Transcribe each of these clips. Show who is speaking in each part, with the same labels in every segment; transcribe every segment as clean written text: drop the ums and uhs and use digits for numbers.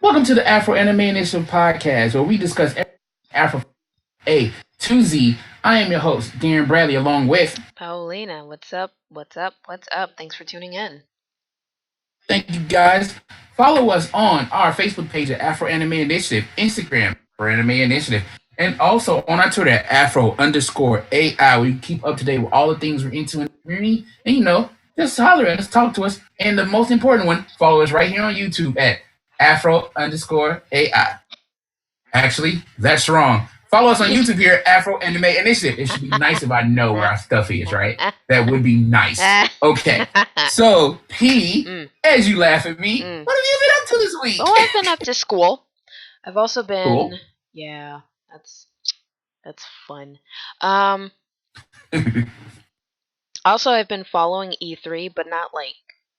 Speaker 1: Welcome to the Afro Anime Initiative podcast, where we discuss everything Afro from A to Z. I am your host, Darren Bradley, along with.
Speaker 2: Paulina, what's up? What's up? What's up? Thanks for tuning in.
Speaker 1: Thank you guys. Follow us on our Facebook page at Afro Anime Initiative, Instagram Afro Anime Initiative, and also on our Twitter at Afro_AI. We keep up to date with all the things we're into in the community. And just holler at us, talk to us. And the most important one, follow us right here on YouTube at Afro_AI. Actually, that's wrong. Follow us on YouTube here at Afro Anime Initiative. It should be nice if I know where our stuff is, right? That would be nice. Okay. So, P, as you laugh at me, what have you been up to this week?
Speaker 2: Well, I've been up to school. I've also been
Speaker 1: Cool.
Speaker 2: Yeah, that's fun. Um Also I've been following E3, but not like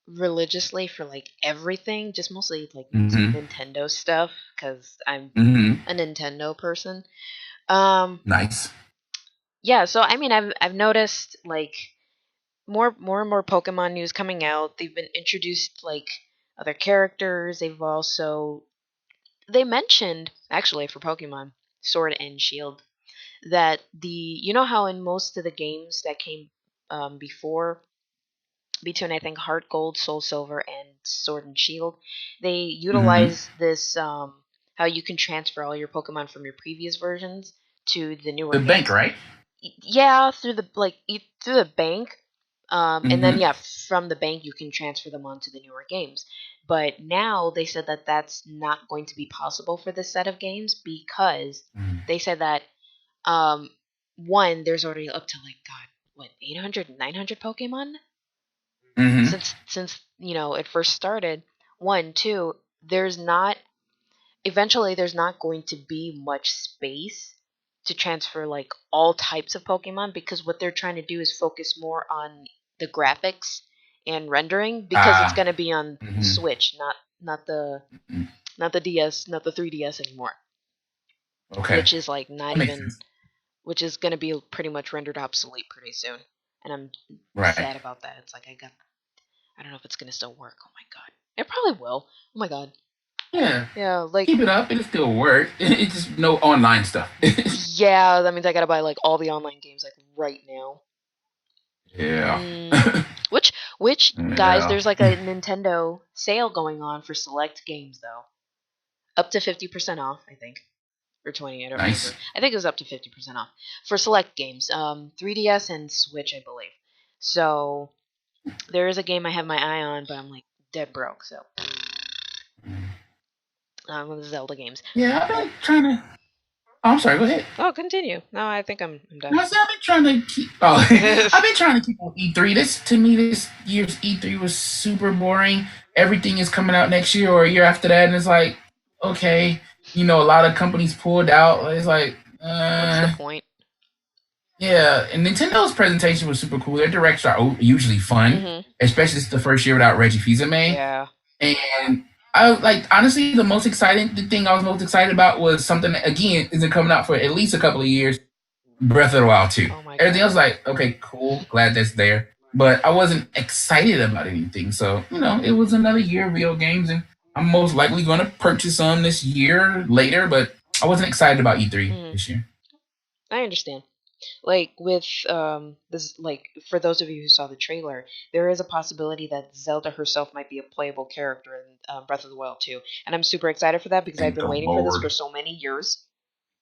Speaker 2: religiously for like everything, just mostly like Nintendo stuff cuz I'm a Nintendo person.
Speaker 1: Nice.
Speaker 2: Yeah, so I mean I've noticed like more and more Pokemon news coming out. They've been introduced like other characters. They mentioned actually for Pokemon Sword and Shield that how in most of the games that came before between I think Heart Gold, Soul Silver, and Sword and Shield, they utilize this how you can transfer all your Pokemon from your previous versions to the newer
Speaker 1: The bank,
Speaker 2: games.
Speaker 1: right?
Speaker 2: Yeah, through through the bank, and then yeah, from the bank you can transfer them onto the newer games. But now they said that that's not going to be possible for this set of games because they said that um, one, there's already up to like God, what 800, 900 Pokemon since it first started. One, two, there's not eventually there's not going to be much space to transfer like all types of Pokemon because what they're trying to do is focus more on the graphics and rendering because it's going to be on the Switch, not the DS, not the 3DS anymore.
Speaker 1: Okay.
Speaker 2: Which is like not
Speaker 1: That makes
Speaker 2: even
Speaker 1: sense.
Speaker 2: which is going to be pretty much rendered obsolete pretty soon. And I'm
Speaker 1: Right.
Speaker 2: sad about that. It's like I don't know if it's going to still work. Oh my god. It probably will. Oh my god.
Speaker 1: Yeah.
Speaker 2: Yeah, like
Speaker 1: Keep it up. It'll still work. It's just no online stuff.
Speaker 2: yeah, that means I gotta buy like all the online games like right now.
Speaker 1: Yeah.
Speaker 2: Which guys,
Speaker 1: Yeah.
Speaker 2: there's like a Nintendo sale going on for select games though, up to 50% off, I think, or 20. I don't
Speaker 1: Nice.
Speaker 2: remember. I think it was up to 50% off for select games, 3DS and Switch, I believe. So there is a game I have my eye on, but I'm like dead broke. So one of the Zelda games.
Speaker 1: Yeah, I've been trying to. Oh, I'm sorry. Go ahead.
Speaker 2: Oh, continue. No, I think I'm done.
Speaker 1: No, see, I've been trying to keep. Oh, I've been trying to keep on E3. This year's E3 was super boring. Everything is coming out next year or a year after that, and it's like, okay, a lot of companies pulled out. It's like,
Speaker 2: What's the point?
Speaker 1: yeah. And Nintendo's presentation was super cool. Their directs are usually fun, especially this is the first year without Reggie Fils-Aimé.
Speaker 2: Yeah.
Speaker 1: And I like honestly the thing I was most excited about was something that again isn't coming out for at least a couple of years. Breath of the Wild 2.
Speaker 2: Oh my
Speaker 1: Everything
Speaker 2: god.
Speaker 1: else, like, okay, cool, glad that's there. But I wasn't excited about anything. So, it was another year of video games, and I'm most likely going to purchase some this year later, but I wasn't excited about E3 this year.
Speaker 2: I understand. Like with this, like for those of you who saw the trailer, there is a possibility that Zelda herself might be a playable character in Breath of the Wild 2, and I'm super excited for that because I've
Speaker 1: Thank
Speaker 2: been
Speaker 1: the
Speaker 2: waiting for this
Speaker 1: Lord.
Speaker 2: for so many years.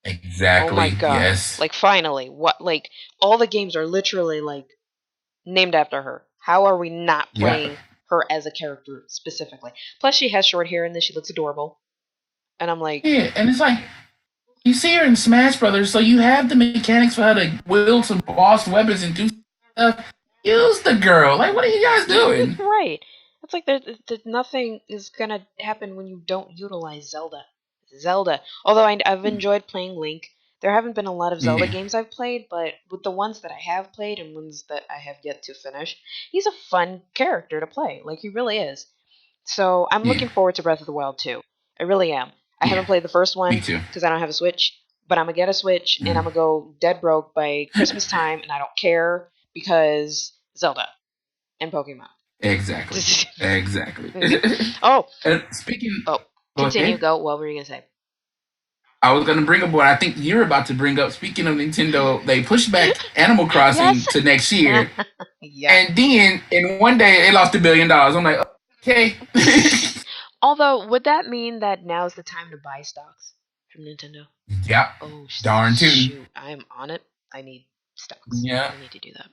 Speaker 2: Oh my
Speaker 1: Exactly,
Speaker 2: god!
Speaker 1: yes.
Speaker 2: Like finally, what? Like all the games are literally like named after her. How are we not
Speaker 1: Yeah.
Speaker 2: playing her as a character specifically? Plus, she has short hair and then she looks adorable, and I'm like,
Speaker 1: Yeah, and it's like, you see her in Smash Brothers, so you have the mechanics for her to wield some boss weapons and do stuff. Use the girl. Like, what are you guys doing?
Speaker 2: right. It's like nothing is gonna happen when you don't utilize Zelda. Zelda. Although I've enjoyed playing Link. There haven't been a lot of Zelda
Speaker 1: Yeah.
Speaker 2: games I've played, but with the ones that I have played and ones that I have yet to finish, he's a fun character to play. Like he really is. So I'm
Speaker 1: Yeah.
Speaker 2: looking forward to Breath of the Wild too. I really am. I haven't
Speaker 1: Yeah.
Speaker 2: played the first
Speaker 1: Me
Speaker 2: one
Speaker 1: too.
Speaker 2: because I don't have a Switch, but I'm gonna get a Switch and I'm gonna go dead broke by Christmas time, and I don't care because Zelda and Pokemon.
Speaker 1: Exactly. Exactly.
Speaker 2: Oh,
Speaker 1: And speaking,
Speaker 2: oh.
Speaker 1: Go
Speaker 2: Continue.
Speaker 1: ahead.
Speaker 2: Go. What were you gonna say?
Speaker 1: I was gonna bring up what I think you're about to bring up. Speaking of Nintendo, they pushed back Animal Crossing
Speaker 2: Yes.
Speaker 1: to next year,
Speaker 2: Yeah.
Speaker 1: and then in one day they lost $1 billion. I'm like, okay.
Speaker 2: Although, would that mean that now's the time to buy stocks from Nintendo?
Speaker 1: Yep.
Speaker 2: Oh
Speaker 1: Darn tootin'.
Speaker 2: shoot! I'm on it. I need stocks.
Speaker 1: Yeah.
Speaker 2: I need to do that.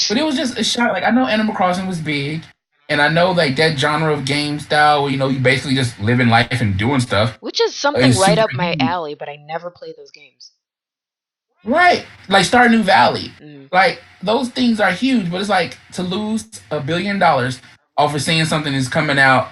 Speaker 1: But it was just a shot. Like I know Animal Crossing was big, and I know like that genre of game style where you basically just living life and doing stuff
Speaker 2: Which is something
Speaker 1: is
Speaker 2: right
Speaker 1: super
Speaker 2: up my
Speaker 1: huge.
Speaker 2: alley, but I never play those games.
Speaker 1: Right. Like Stardew Valley.
Speaker 2: Mm.
Speaker 1: Like those things are huge, but it's like to lose $1 billion off of seeing something is coming out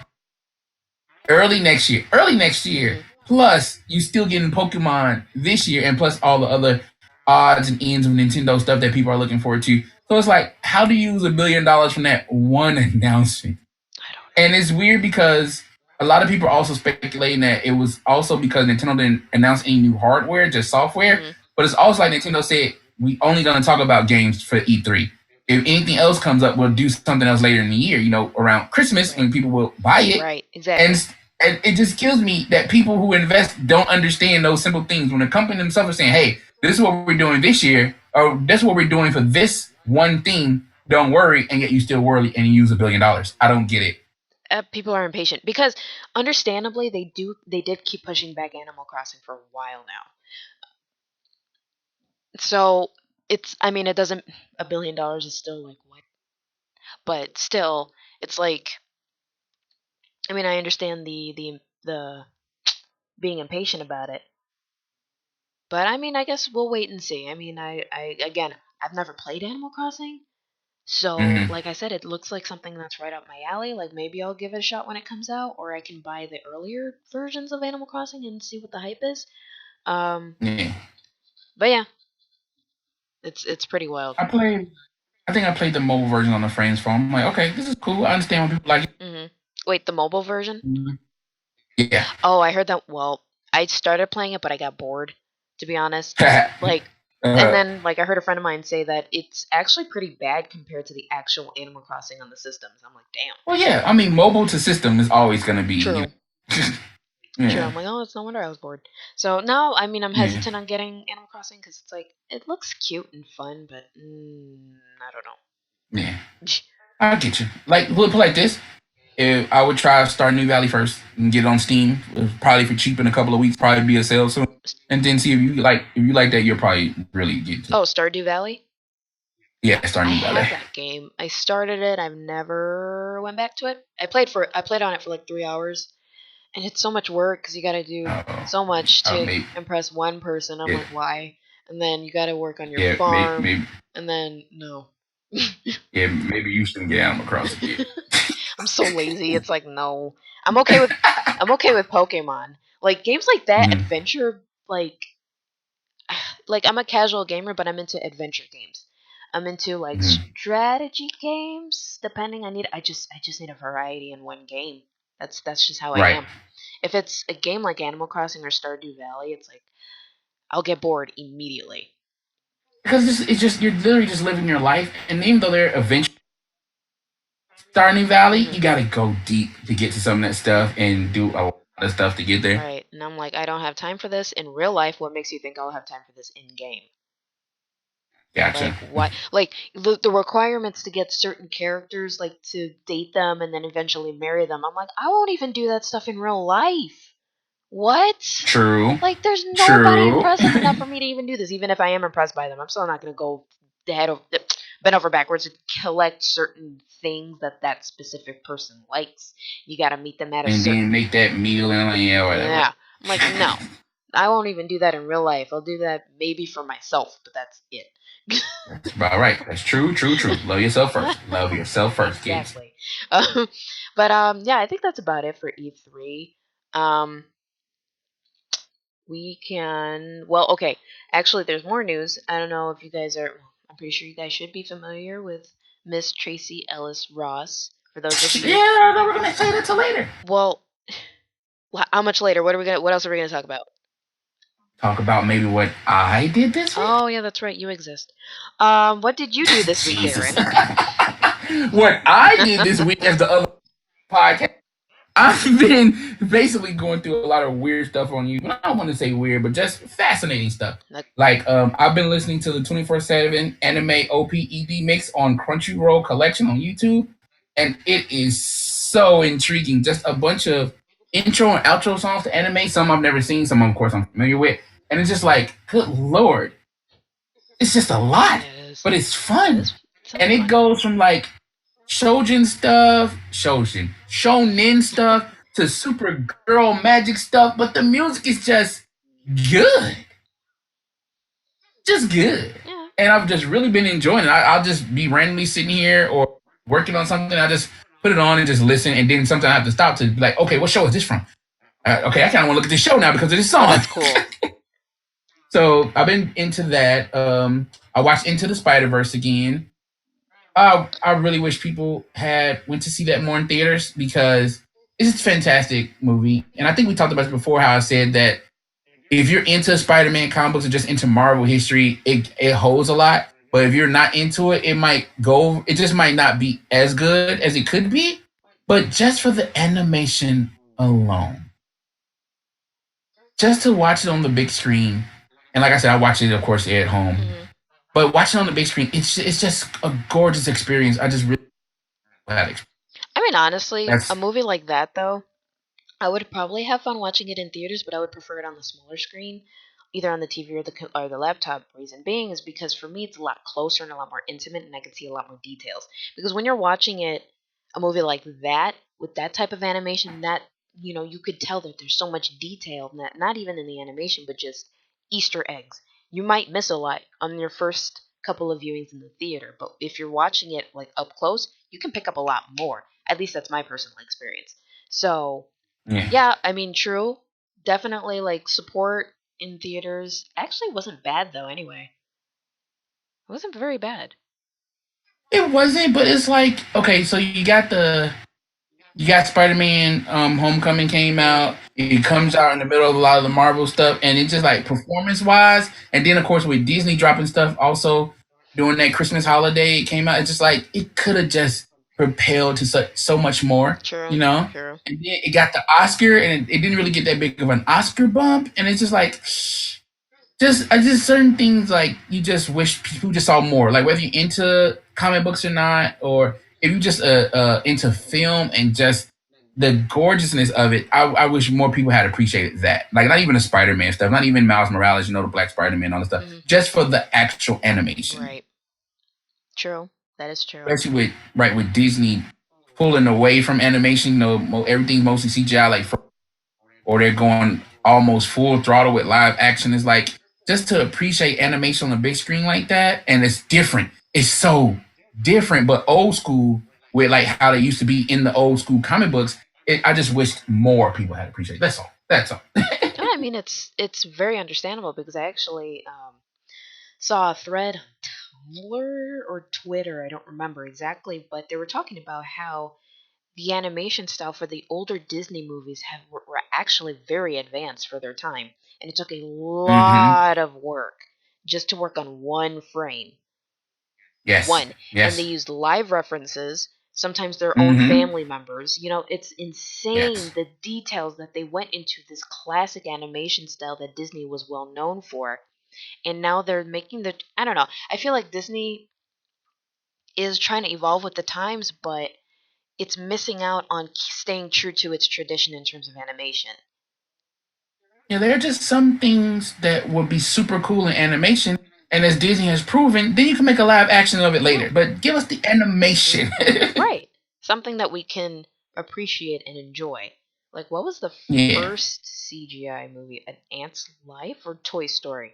Speaker 1: early next year. Early next year.
Speaker 2: Mm.
Speaker 1: Plus, you still getting Pokemon this year, and plus all the other odds and ends of Nintendo stuff that people are looking forward to. So it's like, how do you lose $1 billion from that one announcement?
Speaker 2: I don't
Speaker 1: And it's weird because a lot of people are also speculating that it was also because Nintendo didn't announce any new hardware, just
Speaker 2: know.
Speaker 1: software.
Speaker 2: Mm.
Speaker 1: But it's also like Nintendo said, we only gonna talk about games for E3. If anything else comes up, we'll do something else later in the year, around Christmas
Speaker 2: Right.
Speaker 1: when people will buy it.
Speaker 2: Right.
Speaker 1: And,
Speaker 2: Exactly.
Speaker 1: and it just kills me that people who invest don't understand those simple things. When the company themselves are saying, hey, this is what we're doing this year, or this is what we're doing for this one thing, don't worry, and yet you still worry and you use $1 billion. I don't get it.
Speaker 2: People are impatient because, understandably, they did keep pushing back Animal Crossing for a while now. So it's, I mean, it doesn't. $1 billion is still like what, but still, it's like, I mean, I understand the being impatient about it, but I mean, I guess we'll wait and see. I mean, I again, I've never played Animal Crossing. So,
Speaker 1: Mm-hmm.
Speaker 2: like I said, it looks like something that's right up my alley. Like maybe I'll give it a shot when it comes out, or I can buy the earlier versions of Animal Crossing and see what the hype is. Um,
Speaker 1: Yeah.
Speaker 2: but yeah, it's pretty wild.
Speaker 1: I played. I think I played the mobile version on the friend's phone. I'm like, okay, this is cool. I understand when people like it.
Speaker 2: Hmm. Wait, the mobile version?
Speaker 1: Mhm. Yeah.
Speaker 2: Oh, I heard that. Well, I started playing it, but I got bored, to be honest. Like, and
Speaker 1: uh,
Speaker 2: then like I heard a friend of mine say that it's actually pretty bad compared to the actual Animal Crossing on the systems. I'm like, damn.
Speaker 1: well, yeah. I mean, mobile to system is always gonna be,
Speaker 2: True. True.
Speaker 1: yeah,
Speaker 2: I'm like, oh, it's no wonder I was bored. So now, I mean, I'm
Speaker 1: yeah,
Speaker 2: hesitant on getting Animal Crossing because it's like it looks cute and fun, but I don't
Speaker 1: yeah.
Speaker 2: know.
Speaker 1: I get you. Like, we'll put it like this. If I would try to start New Valley first and get it on Steam, probably for cheap in a couple of weeks, probably be a sale soon, and then see if you like that, you'll probably really get it.
Speaker 2: Oh, Stardew Valley.
Speaker 1: Yeah, start
Speaker 2: I
Speaker 1: New Valley.
Speaker 2: have that game. I started it. I've never went back to it. I played on it for like 3 hours, and it's so much work because you got to do
Speaker 1: Uh,
Speaker 2: so much to
Speaker 1: maybe,
Speaker 2: impress one person. I'm
Speaker 1: yeah,
Speaker 2: like, why? And then you got to work on your
Speaker 1: yeah, maybe,
Speaker 2: farm,
Speaker 1: maybe,
Speaker 2: and then no.
Speaker 1: yeah, maybe you shouldn't get Animal Crossing yet.
Speaker 2: I'm so lazy. It's like no. I'm okay with I'm okay with Pokemon. Like games like that,
Speaker 1: Mhm,
Speaker 2: adventure like I'm a casual gamer, but I'm into adventure games. I'm into like
Speaker 1: mhm.
Speaker 2: strategy games. Depending, I just need a variety in one game. That's just how I
Speaker 1: Right.
Speaker 2: am. If it's a game like Animal Crossing or Stardew Valley, it's like I'll get bored immediately.
Speaker 1: Because it's just you're literally just living your life, and even though they're eventually starting Valley,
Speaker 2: Hmm.
Speaker 1: you got to go deep to get to some of that stuff and do a lot of stuff to get there.
Speaker 2: Right, and I'm like, I don't have time for this in real life. What makes you think I'll have time for this in game?
Speaker 1: Gotcha.
Speaker 2: Like what? Like the requirements to get certain characters, like to date them and then eventually marry them. I'm like, I won't even do that stuff in real life. What?
Speaker 1: True.
Speaker 2: Like, there's nobody
Speaker 1: True.
Speaker 2: impressive enough for me to even do this. Even if I am impressed by them, I'm still not gonna go head over, bend over backwards to collect certain things that that specific person likes. You gotta meet them at a
Speaker 1: And then
Speaker 2: certain.
Speaker 1: make that meal and like, yeah, whatever.
Speaker 2: Yeah, I'm like, no, I won't even do that in real life. I'll do that maybe for myself, but that's it.
Speaker 1: That's about right. That's true. True. True. Love yourself first. Love yourself first, kids.
Speaker 2: Exactly. Um, but yeah, I think that's about it for E3. Um, we can. Well, okay. Actually, there's more news. I don't know if you guys are. I'm pretty sure you guys should be familiar with Miss Tracee Ellis Ross. For those of you,
Speaker 1: Yeah, no, we're gonna say that till later.
Speaker 2: well, how much later? What are we gonna? What else are we gonna talk about?
Speaker 1: Talk about maybe what I did this week.
Speaker 2: Oh yeah, that's right. You exist. What did you do this week,
Speaker 1: Jesus.
Speaker 2: Aaron?
Speaker 1: What I did this week as the other podcast. I've been basically going through a lot of weird stuff on YouTube. I don't want to say weird, but just fascinating stuff.
Speaker 2: Like,
Speaker 1: Like I've been listening to the 24/7 anime OPED mix on Crunchyroll collection on YouTube, and it is so intriguing. Just a bunch of intro and outro songs to anime. Some I've never seen, some of course I'm familiar with, and it's just like, good lord, it's just a lot,
Speaker 2: yeah, it is.
Speaker 1: but it's
Speaker 2: It
Speaker 1: fun,
Speaker 2: is. It sounds
Speaker 1: and it
Speaker 2: fun.
Speaker 1: goes from like shonen stuff to super girl magic stuff, but the music is just good, just good.
Speaker 2: Yeah.
Speaker 1: And I've just really been enjoying it. I'll just be randomly sitting here or working on something. I just put it on and just listen, and then sometimes I have to stop to be like, okay, what show is this from? Okay, I kind of want to look at this show now because of this
Speaker 2: Oh,
Speaker 1: song.
Speaker 2: that's cool.
Speaker 1: So I've been into that. I watched Into the Spider Verse again. I really wish people had went to see that more in theaters because it's a fantastic movie. And I think we talked about this before. How I said that if you're into Spider-Man comic books or just into Marvel history, it holds a lot. But if you're not into it, it might go. It just might not be as good as it could be. But just for the animation alone, just to watch it on the big screen, and like I said, I watch it, of course, at home.
Speaker 2: Hmm.
Speaker 1: But watching on the big screen, it's just a gorgeous experience. I just really had it.
Speaker 2: I mean, honestly, a
Speaker 1: That's
Speaker 2: movie like that though, I would probably have fun watching it in theaters, but I would prefer it on the smaller screen, either on the TV or the laptop. Reason being is because for me it's a lot closer and a lot more intimate, and I can see a lot more details. Because when you're watching a movie like that with that type of animation, that you could tell that there's so much detail, not even in the animation, but just Easter eggs. You might miss a lot on your first couple of viewings in the theater, but if you're watching it like up close, you can pick up a lot more. At least that's my personal experience. So
Speaker 1: yeah.
Speaker 2: yeah, I mean, true. Definitely, like, support in theaters actually wasn't bad, though, anyway. It wasn't very bad.
Speaker 1: It wasn't, but it's like okay, so you got Spider Man Homecoming came
Speaker 2: Mm,
Speaker 1: out. It comes out in the middle of a lot of the Marvel stuff, and it's just like performance wise, and then of course with Disney dropping stuff also during that Christmas holiday it came out. It's just like it could have just propelled to so much more,
Speaker 2: true,
Speaker 1: you know.
Speaker 2: true.
Speaker 1: And then it got the Oscar, and it didn't really get that big of an Oscar bump, and it's just like just certain things like you just wish people just saw more. Like whether you're into comic books or not, or if you just into film and just the gorgeousness of it. I wish more people had appreciated that. Like not even the Spider-Man stuff, not even Miles Morales, the Black Spider-Man, all the stuff.
Speaker 2: Hmm.
Speaker 1: Just for the actual animation,
Speaker 2: Right. True. That is true.
Speaker 1: especially with Disney pulling away from animation. Everything's mostly CGI. Like or they're going almost full throttle with live action. Is like just to appreciate animation on the big screen like that, and it's different. It's so different, but old school with like how they used to be in the old school comic books. I just wish more people had appreciated. That's all. That's all.
Speaker 2: No, I mean, it's very understandable because I actually saw a thread on Tumblr or Twitter, I don't remember exactly, but they were talking about how the animation style for the older Disney movies were actually very advanced for their time, and it took a
Speaker 1: Mm-hmm.
Speaker 2: lot of work just to work on one frame,
Speaker 1: Yes.
Speaker 2: one, and they
Speaker 1: Yes.
Speaker 2: used live references, sometimes their own
Speaker 1: Mm-hmm.
Speaker 2: family members. It's insane
Speaker 1: Yes.
Speaker 2: the details that they went into this classic animation style that Disney was well known for, and now they're making the. I don't know. I feel like Disney is trying to evolve with the times, but it's missing out on staying true to its tradition in terms of animation.
Speaker 1: Yeah, there are just some things that would be super cool in animation, and as Disney has proven, then you can make a live action of it
Speaker 2: Yeah.
Speaker 1: later. But give us the animation.
Speaker 2: Right. Something that we can appreciate and enjoy. Like, what was the
Speaker 1: Yeah.
Speaker 2: first CGI movie? An Ant's Life or Toy Story?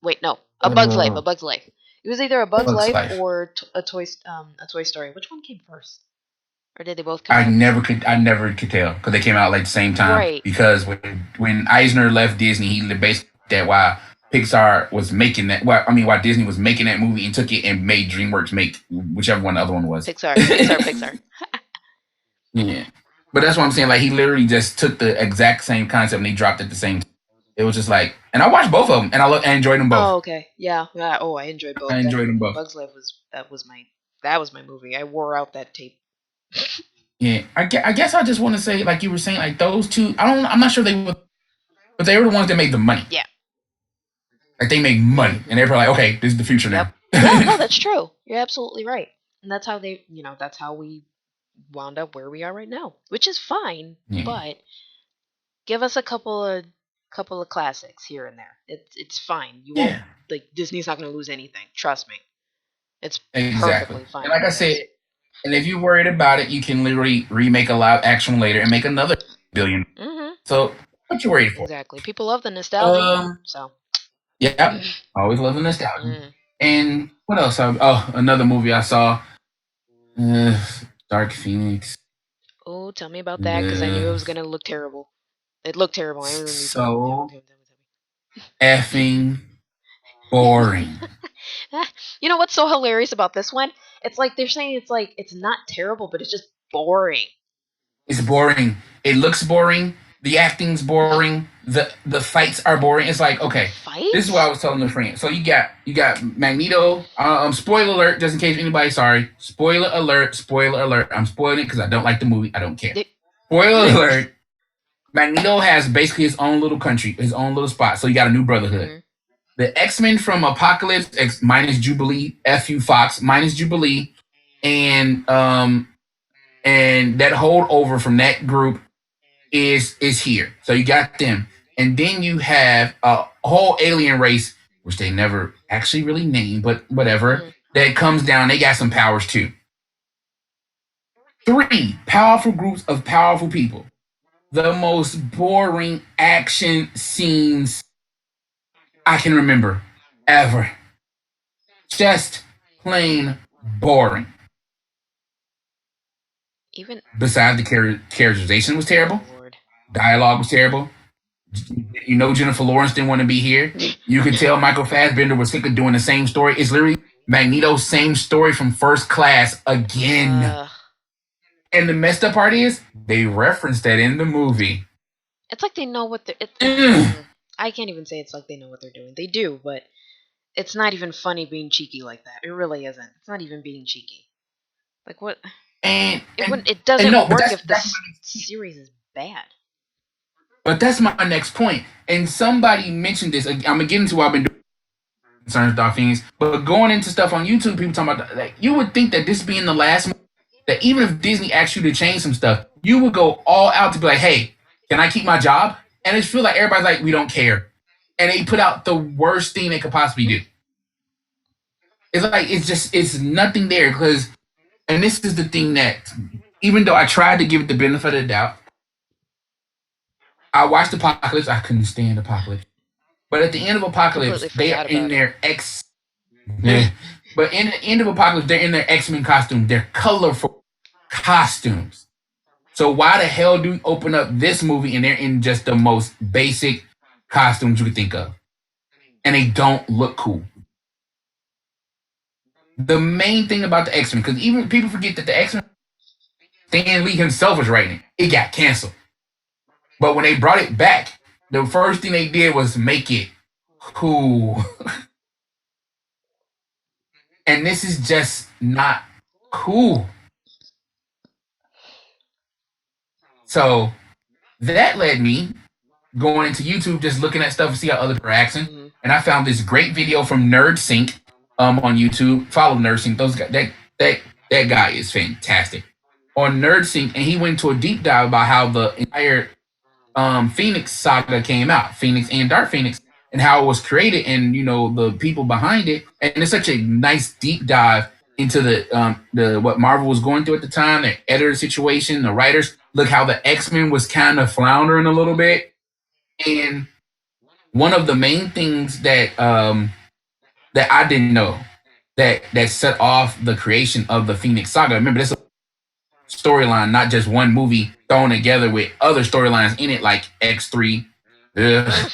Speaker 2: Wait, no, A Bug's Life. A
Speaker 1: Uh,
Speaker 2: Bug's Life. It was either A Bug's
Speaker 1: Bugs
Speaker 2: Life
Speaker 1: Life.
Speaker 2: or a Toy Story. Which one came first? Or did they both come out?
Speaker 1: I never could tell because they came out like the same time.
Speaker 2: Right.
Speaker 1: Because when Eisner left Disney, he basically that why Pixar was making that. Well, I mean, why Disney was making that movie and took it and made DreamWorks make whichever one the other one was.
Speaker 2: Pixar. Pixar. Pixar.
Speaker 1: Yeah, but that's what I'm saying. Like he literally just took the exact same concept and he dropped it the same. It was just like, and I watched both of them and I enjoyed them both.
Speaker 2: Oh, okay. Yeah. Yeah. Oh, I enjoyed
Speaker 1: I
Speaker 2: both. That
Speaker 1: enjoyed them both.
Speaker 2: Bug's Life was that was my movie. I wore out that tape.
Speaker 1: Yeah, I guess I just want to say, like you were saying, like those two. I'm not sure they were, but they were the ones that made the money.
Speaker 2: Yeah.
Speaker 1: Like they make money, and
Speaker 2: Mm-hmm.
Speaker 1: they're like, okay, this is the future
Speaker 2: Yep.
Speaker 1: now.
Speaker 2: Yeah. No, that's true. You're absolutely right. And that's how they, that's how we wound up where we are right now, which is fine.
Speaker 1: Yeah,
Speaker 2: But give us a couple of classics here and there. It's fine. You won't
Speaker 1: yeah,
Speaker 2: like Disney's not going to lose anything. Trust me. It's
Speaker 1: exactly.
Speaker 2: perfectly
Speaker 1: And
Speaker 2: fine
Speaker 1: like
Speaker 2: where
Speaker 1: I
Speaker 2: it is.
Speaker 1: said, and if you're worried about it, you can literally remake a live action later and make another billion.
Speaker 2: Mhm.
Speaker 1: So what you worried for?
Speaker 2: Exactly. People love the nostalgia.
Speaker 1: Um,
Speaker 2: So.
Speaker 1: yeah, I always love the nostalgia.
Speaker 2: Mm.
Speaker 1: And what else? Oh, another movie I saw, uh, Dark Phoenix.
Speaker 2: Oh, tell me about that because I knew it
Speaker 1: Uh,
Speaker 2: was gonna look terrible. It looked terrible. I really need to tell me. Tell me.
Speaker 1: so
Speaker 2: Tell me. Tell
Speaker 1: effing
Speaker 2: me.
Speaker 1: boring.
Speaker 2: You know what's so hilarious about this one? It's like they're saying it's not terrible, but it's just boring.
Speaker 1: It's boring. It looks boring. The acting's boring. The fights are boring. It's like,
Speaker 2: The
Speaker 1: okay, this is what I
Speaker 2: fights?
Speaker 1: was telling the friend. So you got Magneto. Spoiler alert, just in case anybody. Sorry, spoiler alert. Spoiler alert. I'm spoiling it because I don't like the movie. I don't care.
Speaker 2: They-
Speaker 1: Spoiler alert. Magneto has basically his own little country, his own little spot. So you got a new brotherhood.
Speaker 2: Mhm.
Speaker 1: The X-Men from Apocalypse X minus Jubilee, FU Fox minus Jubilee, and and that holdover from that group is here. So you got them, and then you have a whole alien race, which they never actually really named, but whatever.
Speaker 2: Mhm.
Speaker 1: That comes down. They got some powers too. Three powerful groups of powerful people. The most boring action scenes I can remember ever. Just plain boring.
Speaker 2: Even.
Speaker 1: Besides, the characterization was terrible.
Speaker 2: Oh Lord.
Speaker 1: Dialogue was terrible. You know, Jennifer Lawrence didn't want to be here. You could tell Michael Fassbender was sick of doing the same story. It's literally Magneto's same story from First Class again.
Speaker 2: uh,
Speaker 1: And the messed up part is they referenced that in the movie.
Speaker 2: it's like they know what they're.
Speaker 1: Ugh.
Speaker 2: I can't even say it's like they know what they're doing. They do, but it's not even funny being cheeky like that. It really isn't. It's not even being cheeky. Like what?
Speaker 1: And
Speaker 2: It
Speaker 1: and
Speaker 2: wouldn't. It
Speaker 1: and
Speaker 2: doesn't
Speaker 1: no, but
Speaker 2: work
Speaker 1: that's
Speaker 2: if
Speaker 1: that's
Speaker 2: this series is bad.
Speaker 1: my next point. And somebody mentioned this. I'm gonna get into what I've been doing concerns Dark Phoenix, but going into stuff on YouTube, people talking about like you would think that this being the last, that even if Disney asked you to change some stuff, you would go all out to be like, hey, can I keep my job? And it feels like everybody's like, we don't care, and they put out the worst thing they could possibly do. It's like it's nothing there because, and this is the thing that even though I tried to give it the benefit of the doubt, I watched Apocalypse. I couldn't stand Apocalypse, but at the end of
Speaker 2: Completely
Speaker 1: Apocalypse, they are
Speaker 2: forgot
Speaker 1: in
Speaker 2: about it.
Speaker 1: their X. Yeah. But in the end of Apocalypse, they're in their X-Men costume. They're colorful costumes. So why the hell do we open up this movie and they're in just the most basic costumes you could think of? And they don't look cool. The main thing about the X-Men, because even people forget that the X-Men, Stan Lee himself was writing it. It got canceled. But when they brought it back, the first thing they did was make it cool. And this is just not cool. So that led me going into YouTube, just looking at stuff to see how other people are acting.
Speaker 2: Hmm.
Speaker 1: And I found this great video from NerdSync on YouTube. Follow NerdSync. Those guys, that guy is fantastic on NerdSync, and he went into a deep dive about how the entire Phoenix saga came out, Phoenix and Dark Phoenix, and how it was created, and the people behind it. And it's such a nice deep dive into the what Marvel was going through at the time, the editor situation, the writers. Look how the X-Men was kind of floundering a little bit, and one of the main things that I didn't know that set off the creation of the Phoenix Saga. Remember, this is a storyline, not just one movie thrown together with other storylines in it, like X3. Ugh.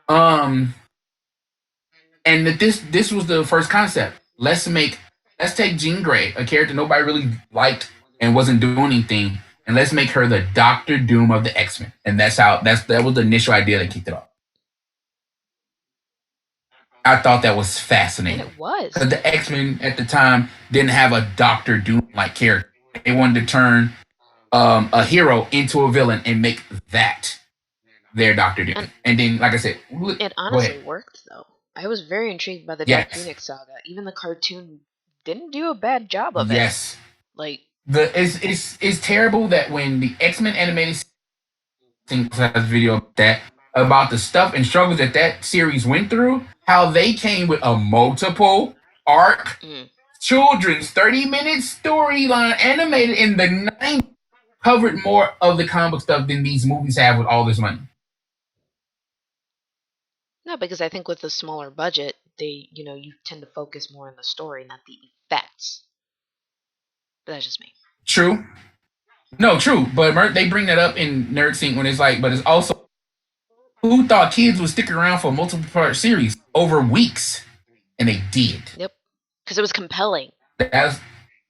Speaker 1: Um, and that this was the first concept. Let's take Jean Grey, a character nobody really liked and wasn't doing anything, and let's make her the Doctor Doom of the X Men. And that was the initial idea that kicked it off. I thought that was
Speaker 2: And
Speaker 1: fascinating
Speaker 2: it was.
Speaker 1: because the X Men at the time didn't have a Doctor Doom like character. They wanted to turn a hero into a villain and make that their Doctor
Speaker 2: And
Speaker 1: Doom. And then, like I said,
Speaker 2: it
Speaker 1: go ahead.
Speaker 2: honestly worked though. I was very intrigued by the Dark
Speaker 1: Yes,
Speaker 2: Phoenix saga. Even the cartoon didn't do a bad job of it.
Speaker 1: yes.
Speaker 2: Like,
Speaker 1: It's terrible that when the X-Men animated has video of that about the stuff and struggles that that series went through, how they came with a multiple arc
Speaker 2: mm.
Speaker 1: children's 30-minute storyline animated in the 90s covered more of the comic book stuff than these movies have with all this money.
Speaker 2: No, because I think with a smaller budget, you tend to focus more on the story, not the effects. But that's just me.
Speaker 1: True. No, true. But they bring that up in Nerd Sync when it's like, but it's also who thought kids would stick around for a multiple part series over weeks? And they did.
Speaker 2: Yep. Because it was compelling.
Speaker 1: That's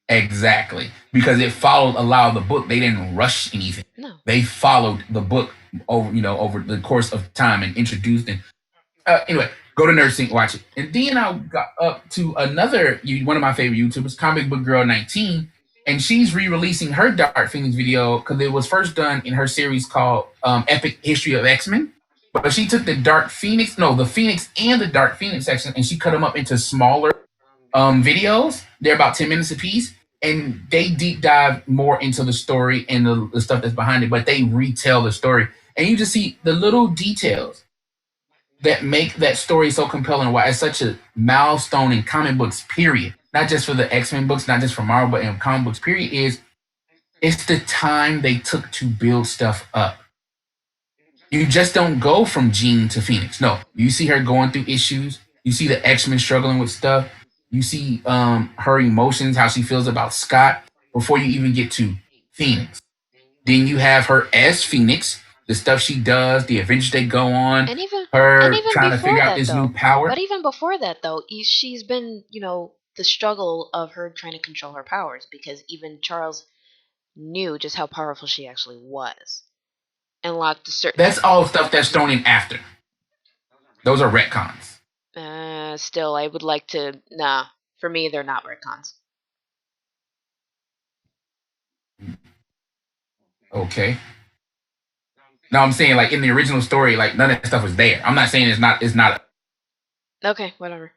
Speaker 1: exactly because it followed a lot of the book. They didn't rush anything.
Speaker 2: No.
Speaker 1: They followed the book over the course of time and introduced and anyway, go to Nursing, watch it. And then I got up to another one of my favorite YouTubers, Comic Book Girl 19, and she's re-releasing her Dark Phoenix video because it was first done in her series called Epic History of X-Men. But she took the Phoenix and the Dark Phoenix section, and she cut them up into smaller videos. They're about 10 minutes apiece, and they deep dive more into the story and the stuff that's behind it. But they retell the story, and you just see the little details that make that story so compelling. Why it's such a milestone in comic books. Period. Not just for the X-Men books, not just for Marvel, but in comic books. Period. It's the time they took to build stuff up. You just don't go from Jean to Phoenix. No, you see her going through issues. You see the X-Men struggling with stuff. You see her emotions, how she feels about Scott before you even get to Phoenix. Then you have her as Phoenix, the stuff she does, the adventures they go on,
Speaker 2: And even and
Speaker 1: her
Speaker 2: even
Speaker 1: trying to
Speaker 2: before
Speaker 1: figure out
Speaker 2: that
Speaker 1: this new
Speaker 2: though.
Speaker 1: power.
Speaker 2: But even before that though, she's been, the struggle of her trying to control her powers because even Charles knew just how powerful she actually was. And locked a certain
Speaker 1: That's all stuff that's thrown in after. Those are retcons.
Speaker 2: still I would like to nah. For me they're not retcons.
Speaker 1: Okay. No, I'm saying like in the original story, like none of that stuff was there. I'm not saying it's not.
Speaker 2: Okay, whatever.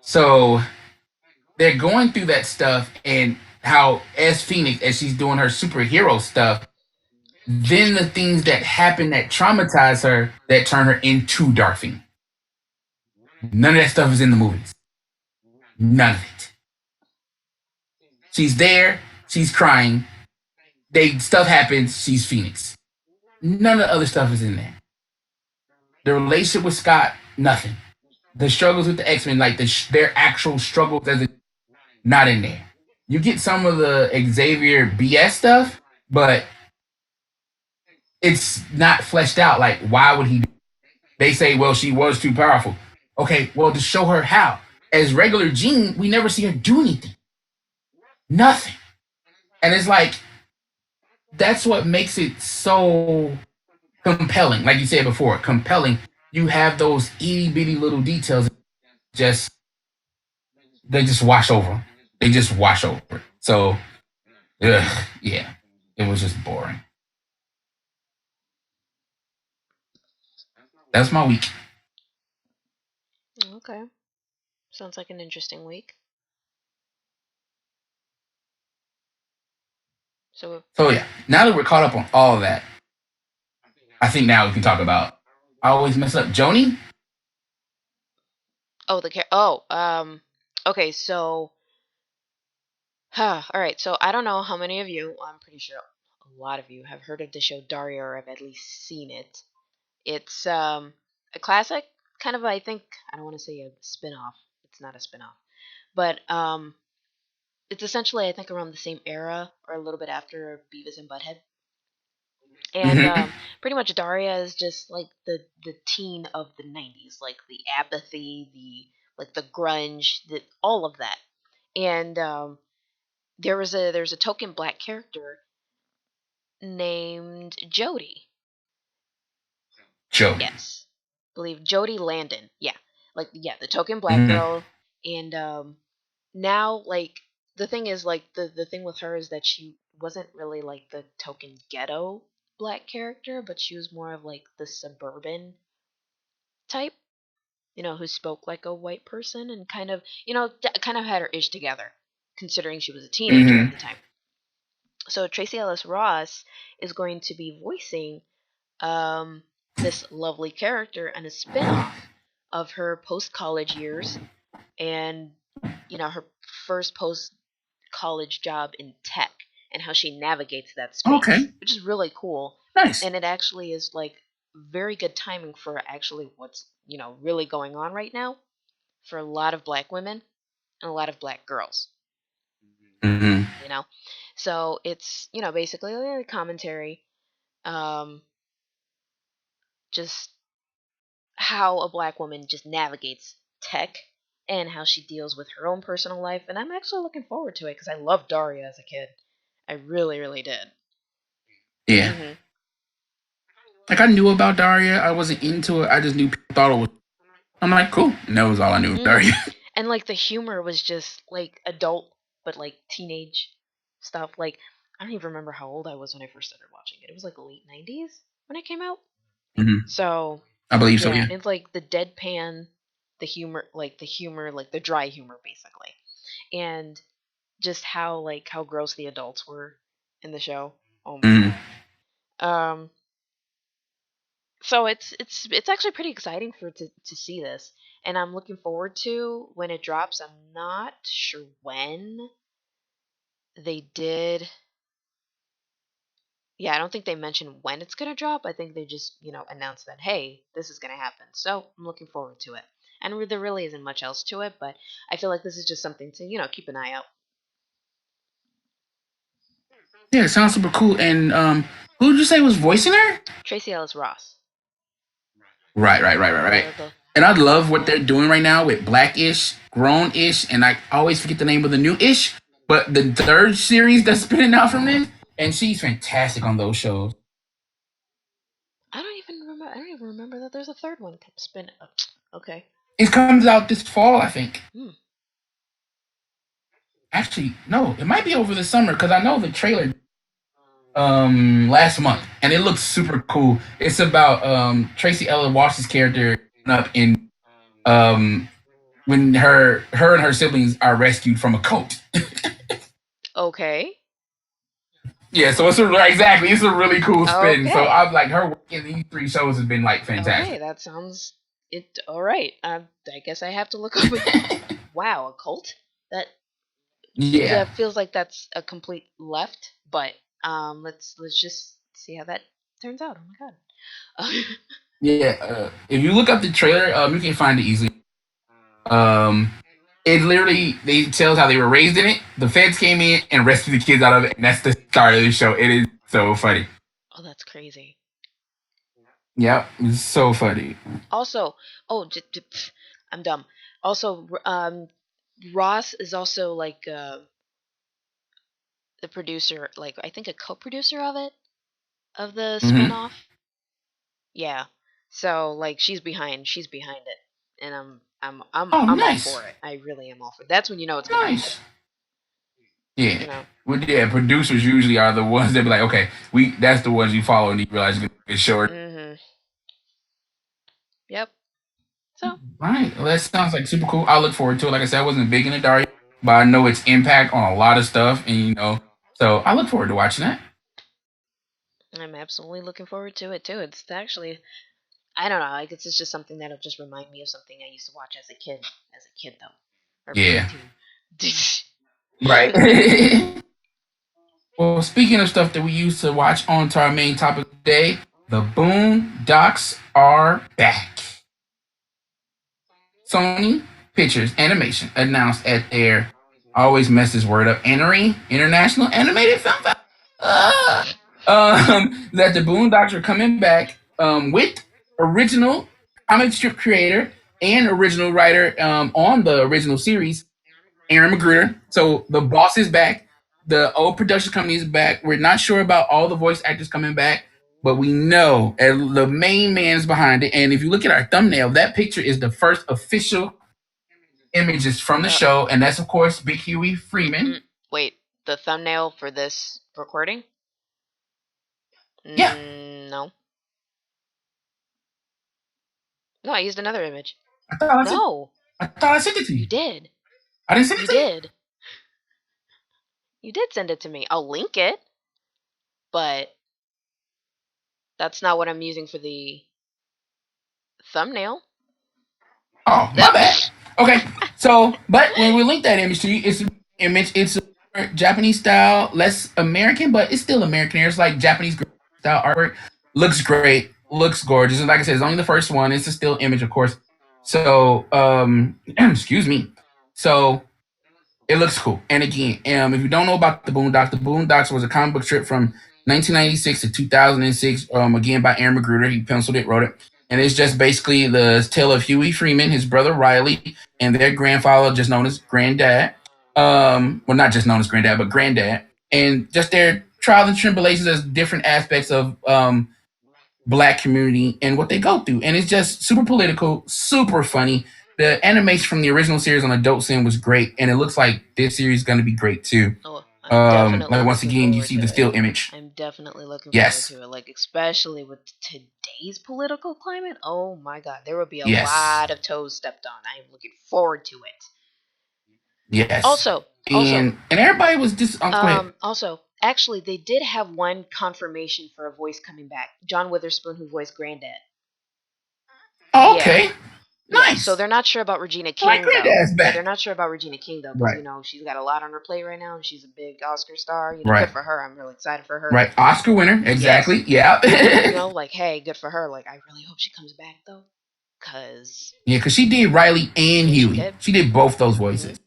Speaker 1: So they're going through that stuff and how as Phoenix, as she's doing her superhero stuff, then the things that happen that traumatize her that turn her into Dark Phoenix. None of that stuff is in the movies. None of it. She's there, she's crying, stuff happens, she's Phoenix. None of the other stuff is in there. The relationship with Scott, nothing. The struggles with the X-Men, like their actual struggles as a not in there. You get some of the Xavier BS stuff, but it's not fleshed out. Like, why would he? They say, well, she was too powerful. Okay, well, to show her how. As regular Jean, we never see her do anything. Nothing. And it's like, that's what makes it so compelling. Like you said before, compelling. You have those itty bitty little details. Just they just wash over. They just wash over. So, yeah, it was just boring. That's my week.
Speaker 2: Okay. Sounds like an interesting week. So
Speaker 1: So yeah, now that we're caught up on all of that, I think now we can talk about. I always mess up Joni.
Speaker 2: okay, so all right, so I don't know how many of you, I'm pretty sure a lot of you have heard of the show Daria or have at least seen it. It's a classic, kind of I think I don't want to say a spin-off. It's not a spin-off. But it's essentially I think around the same era or a little bit after Beavis and Butthead. And
Speaker 1: Mm-hmm.
Speaker 2: pretty much Daria is just like the teen of the 90s, like the apathy, the grunge, all of that. And there's a token black character named Jodie.
Speaker 1: Joni.
Speaker 2: Yes. I believe Jodie Landon. Yeah. Like yeah, the token black
Speaker 1: Mm-hmm.
Speaker 2: girl and now like the thing is, like, the thing with her is that she wasn't really like the token ghetto black character, but she was more of like the suburban type, who spoke like a white person and kind of, kind of had her ish together, considering she was a teenager at
Speaker 1: Mm-hmm.
Speaker 2: the time. So Tracee Ellis Ross is going to be voicing um, this lovely character and a spin-off of her post-college years and her first post-college job in tech and how she navigates that space,
Speaker 1: Okay.
Speaker 2: which is really cool.
Speaker 1: Nice.
Speaker 2: And it actually is like very good timing for actually what's really going on right now for a lot of black women and a lot of black girls.
Speaker 1: Mm-hmm.
Speaker 2: You know, so it's basically a commentary, um, just how a black woman just navigates tech and how she deals with her own personal life. And I'm actually looking forward to it because I loved Daria as a kid. I really, really did.
Speaker 1: Yeah.
Speaker 2: Hmm.
Speaker 1: Like I knew about Daria. I wasn't into it. I just knew people thought it was. I'm like, cool. And that was all I knew of
Speaker 2: Hmm.
Speaker 1: Daria.
Speaker 2: And like the humor was just like adult, but like teenage stuff. Like I don't even remember how old I was when I first started watching it. It was like late '90s when it came out.
Speaker 1: Mm-hmm.
Speaker 2: So
Speaker 1: I believe so.
Speaker 2: yeah,
Speaker 1: Yeah.
Speaker 2: and it's like the deadpan, the humor, like the dry humor, basically, and just how gross the adults were in the show. Oh my
Speaker 1: Mm-hmm.
Speaker 2: god. Um. So it's actually pretty exciting to see this, and I'm looking forward to when it drops. I'm not sure when they did. Yeah, I don't think they mentioned when it's gonna drop. I think they just announced that, hey, this is gonna happen. So I'm looking forward to it. And there really isn't much else to it, but I feel like this is just something to keep an eye out.
Speaker 1: Yeah, it sounds super cool. And who did you say was voicing her?
Speaker 2: Tracee Ellis Ross.
Speaker 1: Right.
Speaker 2: The
Speaker 1: And I love what they're doing right now with Blackish, Grown-ish, and I always forget the name of the new-ish. But the third series that's spinning out from this, and she's fantastic on those shows.
Speaker 2: I don't even remember. I don't even remember that there's a third one. Spin. Okay.
Speaker 1: It comes out this fall, I think.
Speaker 2: Hmm.
Speaker 1: Actually, no, it might be over the summer because I know the trailer last month and it looks super cool. It's about Tracee Ellis Ross's character up in um when her and her siblings are rescued from a cult.
Speaker 2: Okay.
Speaker 1: Yeah, so exactly it's a really cool spin. So
Speaker 2: Okay.
Speaker 1: I'm like her work in these three shows has been like
Speaker 2: Okay.
Speaker 1: fantastic.
Speaker 2: That sounds it. All right. I guess I have to look up. Wow, a cult. That
Speaker 1: Yeah.
Speaker 2: that feels like that's a complete left. But let's just see how that turns out. Oh my god.
Speaker 1: Yeah, if you look up the trailer, you can find it easily. Um, it literally they tells how they were raised in it. The feds came in and rescued the kids out of it, and that's the start of the show. It is so funny.
Speaker 2: Oh, that's crazy.
Speaker 1: Yep, it's so funny.
Speaker 2: Also, oh, I'm dumb. Also, Ross is also like the producer, like I think a co-producer of it, of the
Speaker 1: Hmm.
Speaker 2: spinoff. Yeah. So like she's behind it, and
Speaker 1: Oh,
Speaker 2: I'm all
Speaker 1: nice,
Speaker 2: for it. I really am all for it. That's when you know it's gonna be good.
Speaker 1: nice. Yeah,
Speaker 2: You know.
Speaker 1: well, yeah. Producers usually are the ones that be like, okay, we that's the ones you follow, and you realize it's short.
Speaker 2: Mhm. Yep. So.
Speaker 1: Right. Well, that sounds like super cool. I look forward to it. Like I said, I wasn't big into Daria, but I know its impact on a lot of stuff, and so I look forward to watching that.
Speaker 2: I'm absolutely looking forward to it too. It's actually, I don't know, like it's just something that'll just remind me of something I used to watch as a kid, though, or
Speaker 1: Yeah.
Speaker 2: preteen.
Speaker 1: Right. Well, speaking of stuff that we used to watch, on to our main topic today, the Boondocks are back. Sony Pictures Animation announced at their always mess this word up International Animated Film Festival that the Boondocks are coming back with original comic strip creator and original writer on the original series, Aaron McGruder. So the boss is back. The old production company is back. We're not sure about all the voice actors coming back, but we know the main man's behind it. And if you look at our thumbnail, that picture is the first official images from the
Speaker 2: Uh,
Speaker 1: show, and that's of course Big Huey Freeman.
Speaker 2: wait, the thumbnail for this recording?
Speaker 1: Yeah,
Speaker 2: No. No, I used another image.
Speaker 1: I thought I sent.
Speaker 2: No,
Speaker 1: I thought I sent it to
Speaker 2: you
Speaker 1: you.
Speaker 2: did.
Speaker 1: I didn't send it
Speaker 2: You
Speaker 1: to you.
Speaker 2: did. You did send it to me. I'll link it, but that's not what I'm using for the thumbnail.
Speaker 1: Oh, my bad. Okay, so but when we link that image to you, it's an image. It's a Japanese style, less American, but it's still American. It's like Japanese style artwork. Looks great. Looks gorgeous. And like I said, it's only the first one. It's a still image, of course. So, excuse me. So it looks cool. And again, if you don't know about the Boondocks was a comic book strip from 1996 to 2006. Again by Aaron McGruder. He penciled it, wrote it, and it's just basically the tale of Huey Freeman, his brother Riley, and their grandfather, just known as Granddad. Well, not just known as Granddad, but Granddad, and just their trials and tribulations as different aspects of black community and what they go through. And it's just super political, super funny. The animation from the original series on Adult Swim was great, and it looks like this series is going to be great too.
Speaker 2: Oh, I'm definitely
Speaker 1: Like once
Speaker 2: looking
Speaker 1: again, you
Speaker 2: forward
Speaker 1: see
Speaker 2: to
Speaker 1: the
Speaker 2: it.
Speaker 1: still image.
Speaker 2: I'm definitely looking forward
Speaker 1: Yes,
Speaker 2: to it. Like, especially with today's political climate. Oh my god, there will be a
Speaker 1: yes,
Speaker 2: lot of toes stepped on. I am looking forward to it.
Speaker 1: yes.
Speaker 2: Also, also,
Speaker 1: And everybody was just go ahead.
Speaker 2: actually, they did have one confirmation for a voice coming back. John Witherspoon, who voiced Granddad.
Speaker 1: Oh,
Speaker 2: Yeah,
Speaker 1: okay,
Speaker 2: yeah. So
Speaker 1: nice.
Speaker 2: they're not sure about Regina
Speaker 1: I like
Speaker 2: King though.
Speaker 1: Granddad's
Speaker 2: Yeah, they're
Speaker 1: back.
Speaker 2: not sure about Regina King though, because
Speaker 1: Right,
Speaker 2: she's got a lot on her plate right now, and she's a big Oscar star.
Speaker 1: right,
Speaker 2: Good for her. I'm really excited for her.
Speaker 1: right. Oscar winner,
Speaker 2: Yes,
Speaker 1: exactly. Yeah,
Speaker 2: like, hey, good for her. Like, I really hope she comes back though, cause
Speaker 1: yeah, because she did Riley and
Speaker 2: yeah, she
Speaker 1: Huey.
Speaker 2: did.
Speaker 1: She did both those
Speaker 2: Hmm.
Speaker 1: voices.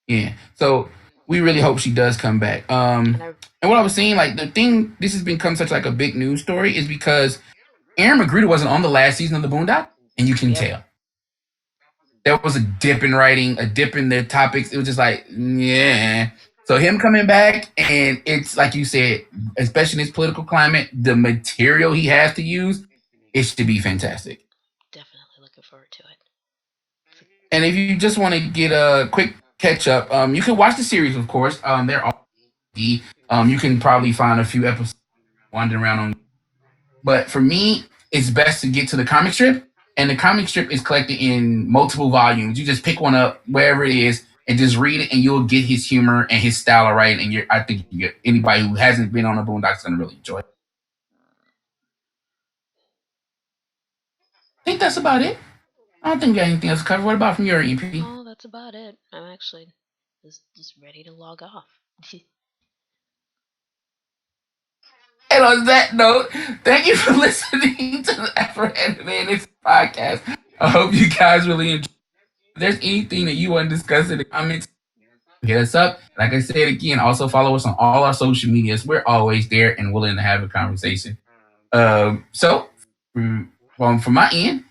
Speaker 1: Yeah. So we really hope she does come back.
Speaker 2: And I,
Speaker 1: And what I was saying, like the thing, this has become such like a big news story, is because Aaron McGruder wasn't on the last season of the Boondock, and you can
Speaker 2: yep,
Speaker 1: tell there was a dip in writing, a dip in the topics. It was just like, yeah. So him coming back, and it's like you said, especially in this political climate, the material he has to use, it should be fantastic.
Speaker 2: definitely looking forward to it.
Speaker 1: And if you just want to get a quick catch up, you can watch the series, of course. They're all you can probably find a few episodes wandering around on. But for me, it's best to get to the comic strip, and the comic strip is collected in multiple volumes. You just pick one up wherever it is and just read it, and you'll get his humor and his style of writing. And I think anybody who hasn't been on the Boondocks is gonna really enjoy it. I think that's about it. I don't think we got anything else to cover. What about from your EP?
Speaker 2: Oh, that's about it. I'm actually just ready to log off.
Speaker 1: And on that note, thank you for listening to the Afro Anime podcast. I hope you guys really enjoyed. If there's anything that you want to discuss in the comments, hit us up. Like I said again, also follow us on all our social medias. We're always there and willing to have a conversation. So, from my end,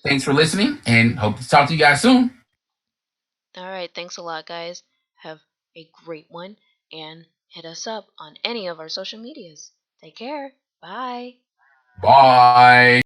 Speaker 1: thanks for listening and hope to talk to you guys soon.
Speaker 2: All right, thanks a lot, guys. Have a great one, and hit us up on any of our social medias. Take care. Bye.
Speaker 1: Bye.